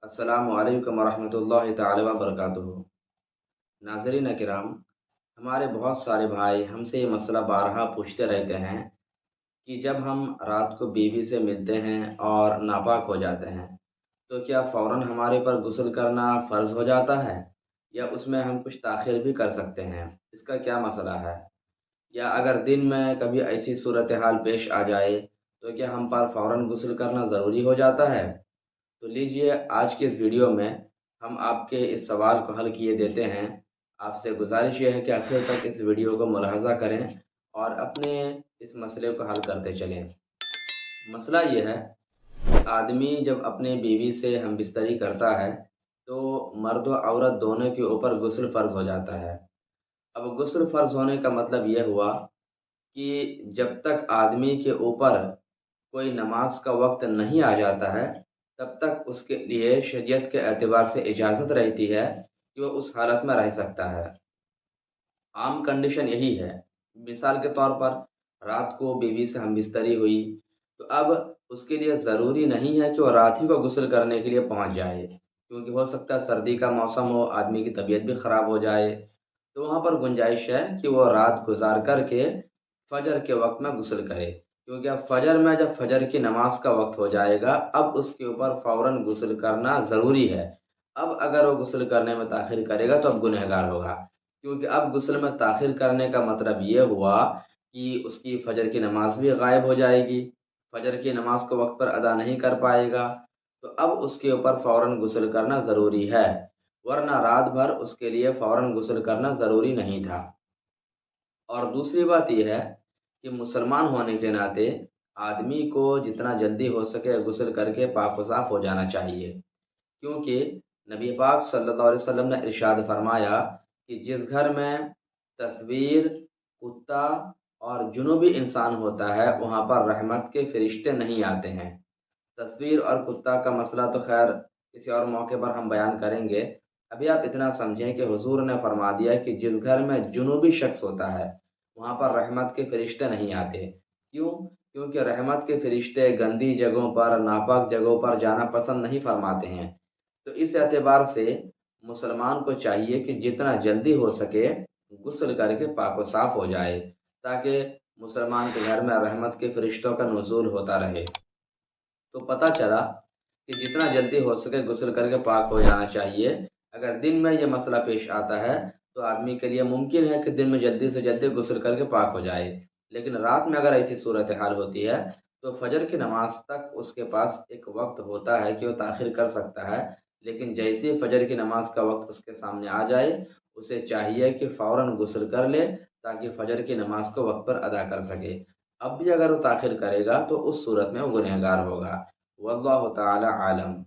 अस्सलामु अलैकुम वरहमतुल्लाहि ताला वबरकातुहू। नाज़रीन किराम, हमारे बहुत सारे भाई हमसे ये मसला बारहा पूछते रहते हैं कि जब हम रात को बीवी से मिलते हैं और नापाक हो जाते हैं, तो क्या फ़ौरन हमारे पर गुस्ल करना फ़र्ज़ हो जाता है या उसमें हम कुछ ताख़ीर भी कर सकते हैं? इसका क्या मसला है? या अगर दिन में कभी ऐसी सूरत हाल पेश आ जाए, तो क्या हम पर फ़ौरन गुस्ल करना ज़रूरी हो जाता है? तो लीजिए आज के इस वीडियो में हम आपके इस सवाल को हल किए देते हैं। आपसे गुजारिश ये है कि आखिर तक इस वीडियो को मुलाहज़ा करें और अपने इस मसले को हल करते चलें। मसला ये है कि आदमी जब अपने बीवी से हमबिस्तरी करता है तो मर्द व औरत दोनों के ऊपर गुस्ल फ़र्ज़ हो जाता है। अब गुस्ल फ़र्ज़ होने का मतलब ये हुआ कि जब तक आदमी के ऊपर कोई नमाज का वक्त नहीं आ जाता है, तब तक उसके लिए शरीयत के एतबार से इजाज़त रहती है कि वो उस हालत में रह सकता है। आम कंडीशन यही है। मिसाल के तौर पर रात को बीवी से हमबिस्तरी हुई, तो अब उसके लिए ज़रूरी नहीं है कि वो रात ही को गुस्ल करने के लिए पहुँच जाए, क्योंकि हो सकता है सर्दी का मौसम हो, आदमी की तबीयत भी ख़राब हो जाए। तो वहाँ पर गुंजाइश है कि वो रात गुज़ार कर के फ़जर के वक़्त में गुस्ल करे, क्योंकि अब फ़जर में जब फ़जर की नमाज़ का वक़्त हो जाएगा, अब उसके ऊपर फ़ौरन गुस्ल करना ज़रूरी है। अब अगर वो गुस्ल करने में ताख़ीर करेगा तो अब गुनहगार होगा, क्योंकि अब गुस्ल में ताख़ीर करने का मतलब ये हुआ कि उसकी फ़जर की नमाज़ भी गायब हो जाएगी, फ़जर की नमाज़ को वक़्त पर अदा नहीं कर पाएगा, तो अब उसके ऊपर फ़ौरन गुस्ल करना ज़रूरी है, वरना रात भर उसके लिए फ़ौरन गुस्ल करना ज़रूरी नहीं था। और दूसरी बात ये है कि मुसलमान होने के नाते आदमी को जितना जल्दी हो सके गुस्ल करके पाक व साफ़ हो जाना चाहिए। क्योंकि नबी पाक सल्लल्लाहु अलैहि वसल्लम ने इरशाद फरमाया कि जिस घर में तस्वीर, कुत्ता और जुनूबी इंसान होता है, वहाँ पर रहमत के फ़रिश्ते नहीं आते हैं। तस्वीर और कुत्ता का मसला तो ख़ैर किसी और मौके पर हम बयान करेंगे। अभी आप इतना समझें कि हुज़ूर ने फ़रमा दिया कि जिस घर में जुनूबी शख़्स होता है, वहाँ पर रहमत के फ़रिश्ते नहीं आते। क्यों? क्योंकि रहमत के फ़रिश्ते गंदी जगहों पर, नापाक जगहों पर जाना पसंद नहीं फ़रमाते हैं। तो इस एतबार से मुसलमान को चाहिए कि जितना जल्दी हो सके गुस्ल करके पाक व साफ़ हो जाए, ताकि मुसलमान के घर में रहमत के फ़रिश्तों का नुज़ूल होता रहे। तो पता चला कि जितना जल्दी हो सके गुस्ल करके पाक हो जाना चाहिए। अगर दिन में ये मसला पेश आता है, तो आदमी के लिए मुमकिन है कि दिन में जल्दी से जल्दी गुस्ल करके पाक हो जाए। लेकिन रात में अगर ऐसी सूरत हाल होती है, तो फ़जर की नमाज़ तक उसके पास एक वक़्त होता है कि वो ताख़ीर कर सकता है। लेकिन जैसे ही फ़जर की नमाज़ का वक़्त उसके सामने आ जाए, उसे चाहिए कि फ़ौरन गुस्ल कर ले, ताकि फ़जर की नमाज़ को वक़्त पर अदा कर सके। अब भी अगर वो ताख़ीर करेगा, तो उस सूरत में वो गुनहगार होगा। वल्लाहु ताला आलम।